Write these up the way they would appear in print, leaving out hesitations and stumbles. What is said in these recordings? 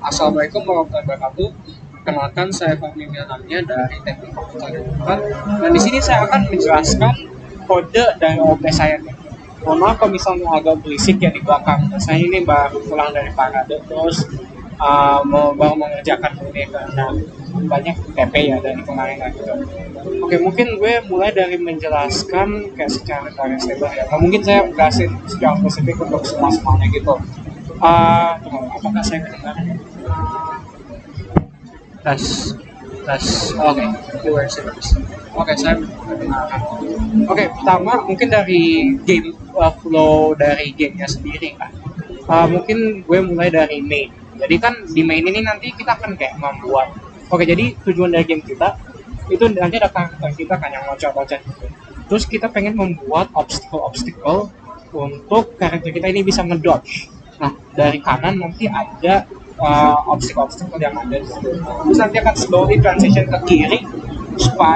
Assalamualaikum warahmatullahi wabarakatuh. Perkenalkan, saya Fahmi Mianamnya dari Teknik Komputer 4. Dan di sini saya akan menjelaskan kode dari OP saya. Mohon maaf kalau misalnya agak berisik ya di belakang. Saya ini baru pulang dari parade, terus baru mengerjakan ini karena banyak TP ya dari kemarin gitu. Oke, mungkin gue mulai dari menjelaskan kayak secara garis lebar ya. Nah, mungkin saya jelasin secara spesifik untuk semuanya gitu. Apakah saya kedengaran? Tes, tes. Oke, viewers. Oke, saya mendengarkan. Oke, pertama mungkin dari game flow dari gamenya sendiri kan. Mungkin gue mulai dari main. Jadi kan di main ini nanti kita akan kayak membuat. Oke, jadi tujuan dari game kita itu nanti ada karakter kita kan yang loncat-loncat gitu. Terus kita pengen membuat obstacle untuk karakter kita ini bisa ngedodge. Nah, dari kanan nanti ada obstacle yang ada di situ. Terus nanti akan slowly transition ke kiri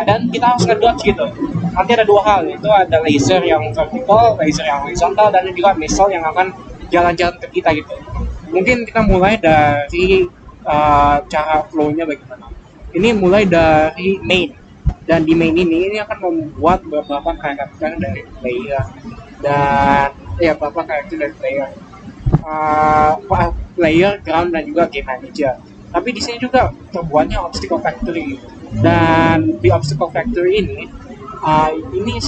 dan kita harus ngedodge gitu. Nanti ada dua hal, itu ada laser yang vertical, laser yang horizontal, dan juga missile yang akan jalan-jalan ke kita gitu. Mungkin kita mulai dari cara flow-nya bagaimana. Ini mulai dari main, dan di main ini akan membuat beberapa karakter dari player dan beberapa karakter dari player. Player, ground, dan juga game manager. Tapi di sini juga terbuatnya obstacle factory. Dan di obstacle factory ini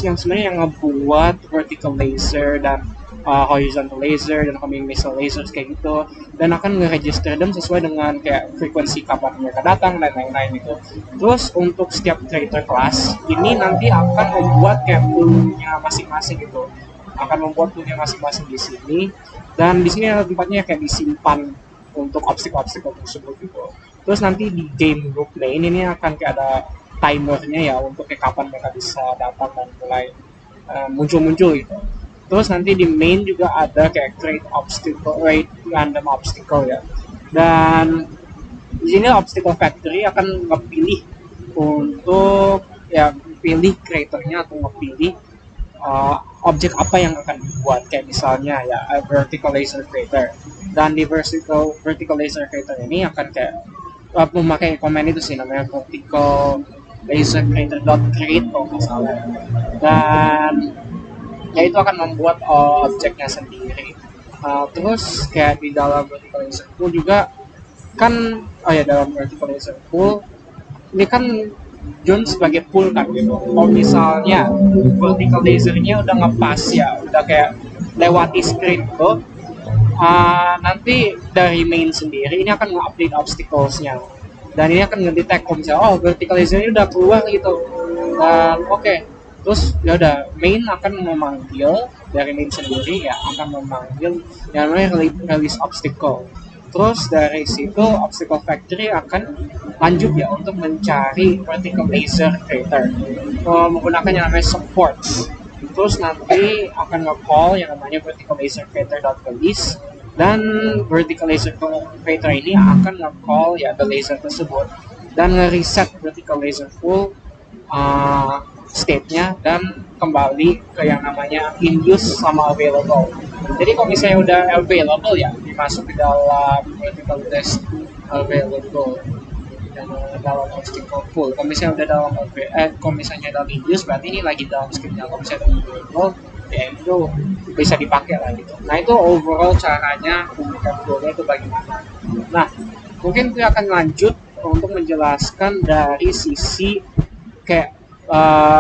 yang sebenarnya yang ngebuat vertical laser dan horizontal laser dan homing missile laser kayak gitu, dan akan nge-register them sesuai dengan kayak frekuensi kapan mereka datang dan lain-lain itu. Terus untuk setiap creator class ini nanti akan membuat kayak poolnya masing-masing gitu, akan membuat poolnya masing-masing di sini, dan di sini ada tempatnya kayak disimpan untuk obstacle tersebut gitu. Terus nanti di game group main ini akan kayak ada timernya ya untuk kayak kapan mereka bisa datang dan mulai muncul-muncul gitu. Terus nanti di main juga ada kayak create random obstacle ya. Dan di sini obstacle factory akan ngepilih untuk pilih creatornya atau ngepilih objek apa yang akan dibuat, kayak misalnya ya vertical laser creator. Dan di vertical laser creator ini akan kayak memakai command itu sih, namanya vertical laser creator dot create kalau nggak salah. Dan ya itu akan membuat objeknya sendiri. Terus kayak di dalam vertical laser pool juga kan, dalam vertical laser pool ini kan John sebagai pool kan gitu. Kalau misalnya vertical lasernya udah ngepas ya, udah kayak lewati screen tuh, nanti dari main sendiri ini akan nge-update obstacles-nya. Dan ini akan ngedetect kalau misalnya vertical lasernya udah keluar gitu. Dan terus ya udah main akan memanggil dari main sendiri ya, akan memanggil yang namanya release obstacle. Terus dari situ obstacle factory akan lanjut ya untuk mencari vertical laser creator menggunakan yang namanya supports. Terus nanti akan nge-call yang namanya vertical laser creator .release, dan vertical laser creator ini akan nge-call ya the laser tersebut dan nge-reset vertical laser pool state-nya dan kembali ke yang namanya in use sama available. Jadi kalau misalnya udah available ya dimasuk ke dalam vertical test available dalam obstacle pool. Kalau misalnya udah dalam kalau misalnya dalam in use berarti ini lagi dalam scriptnya. Kalau misalnya dalam available ya itu bisa dipakai lah gitu. Nah itu overall caranya pembukaan flow-nya itu bagaimana. Nah mungkin kita akan lanjut untuk menjelaskan dari sisi kayak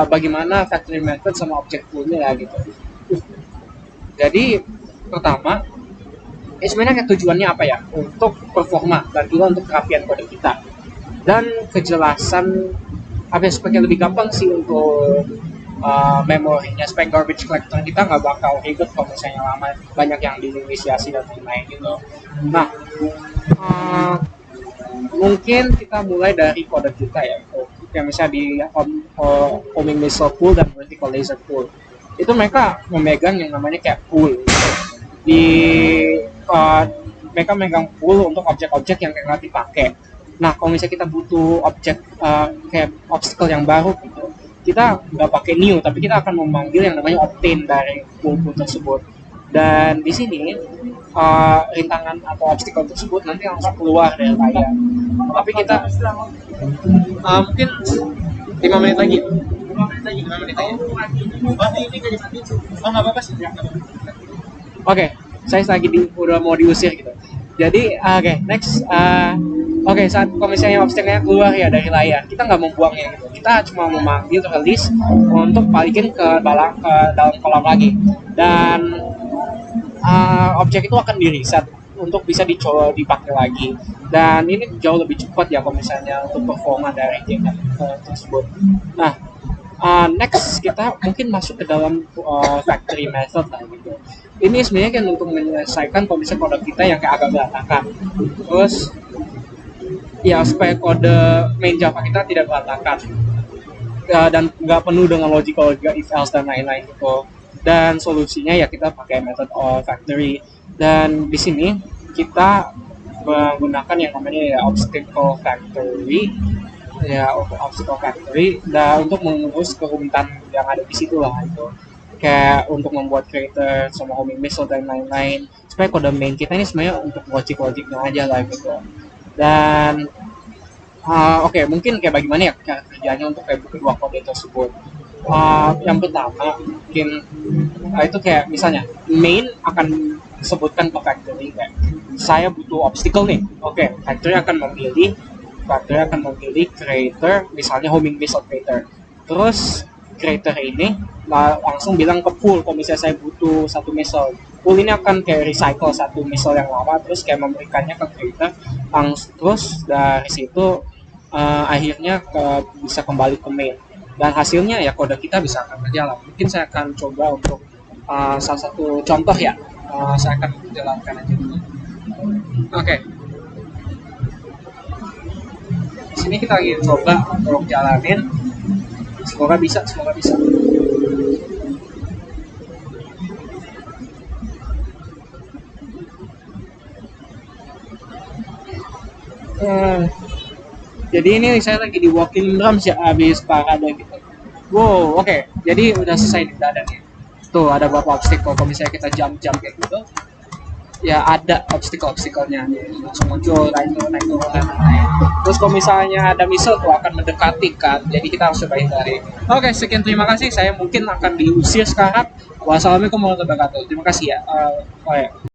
bagaimana factory method sama object pool-nya ya gitu. Jadi pertama, sebenarnya tujuannya apa ya? Untuk performa dan juga untuk kerapian kode kita dan kejelasan supaya lebih gampang sih untuk memorinya, supaya garbage collector kita nggak bakal ribet kalau misalnya lama banyak yang diinisiasi dan lain-lain gitu. Nah, mungkin kita mulai dari kode kita ya. Yang misalnya di homing missile pool dan vertical laser pool, itu mereka memegang yang namanya kayak pool di mereka megang pool untuk objek-objek yang kayak dipakai. Nah kalau misalnya kita butuh objek kayak obstacle yang baru gitu, kita nggak pakai new tapi kita akan memanggil yang namanya obtain dari pool tersebut. Dan di sini rintangan atau obstacle tersebut nanti langsung keluar dari layar. Tapi kita mungkin 5 menit lagi. 5 menit lagi. Oh nggak apa-apa sih. Oke, saya lagi udah mau diusir gitu. Jadi oke, next. Saat kalau misalnya obstacle-nya keluar ya dari layar, kita nggak membuangnya gitu. Kita cuma memanggil release untuk balikin ke dalam kolam lagi. Dan objek itu akan di-reset untuk bisa dicoba dipakai lagi. Dan ini jauh lebih cepat ya kalau misalnya untuk performa dari game tersebut. Nah, next kita mungkin masuk ke dalam factory method lah gitu. Ini sebenarnya kan untuk menyelesaikan kondisi kode kita yang kayak agak berantakan. Terus ya supaya kode main Java kita tidak berantakan dan nggak penuh dengan logical if else dan lain-lain gitu. Dan solusinya ya kita pakai method of factory. Dan di sini kita menggunakan yang namanya ya obstacle factory dan untuk mengurus kerumitan yang ada di situ lah itu, kayak untuk membuat creator sama homing missile dan lain-lain, supaya kode main kita ini sebenarnya untuk logiknya aja lah gitu. Dan mungkin kayak bagaimana ya cara kerjanya untuk kayak kedua kode tersebut. Yang pertama mungkin itu kayak misalnya main akan sebutkan ke factory kayak saya butuh obstacle nih. Factory akan memilih creator, misalnya homing missile creator. Terus creator ini langsung bilang ke pool kalau misalnya saya butuh satu missile. Pool ini akan kayak recycle satu missile yang lama terus kayak memberikannya ke creator. Terus dari situ akhirnya bisa kembali ke main. Dan hasilnya ya kode kita bisa akan berjalan. Mungkin saya akan coba untuk salah satu contoh ya. Saya akan jalankan aja dulu. Di sini kita lagi coba untuk jalanin. Semoga bisa. Jadi ini saya lagi di walking drums ya, habis parade gitu. Wow, jadi udah selesai nih keadaannya. Tuh ada beberapa obstacle, kalau misalnya kita jump kayak gitu, ya ada obstacle-nya langsung muncul naik turun. Terus kalau misalnya ada missile tuh akan mendekati kan, jadi kita harus coba hindari. Sekian, terima kasih. Saya mungkin akan diusir sekarang. Wassalamualaikum warahmatullahi wabarakatuh. Terima kasih ya.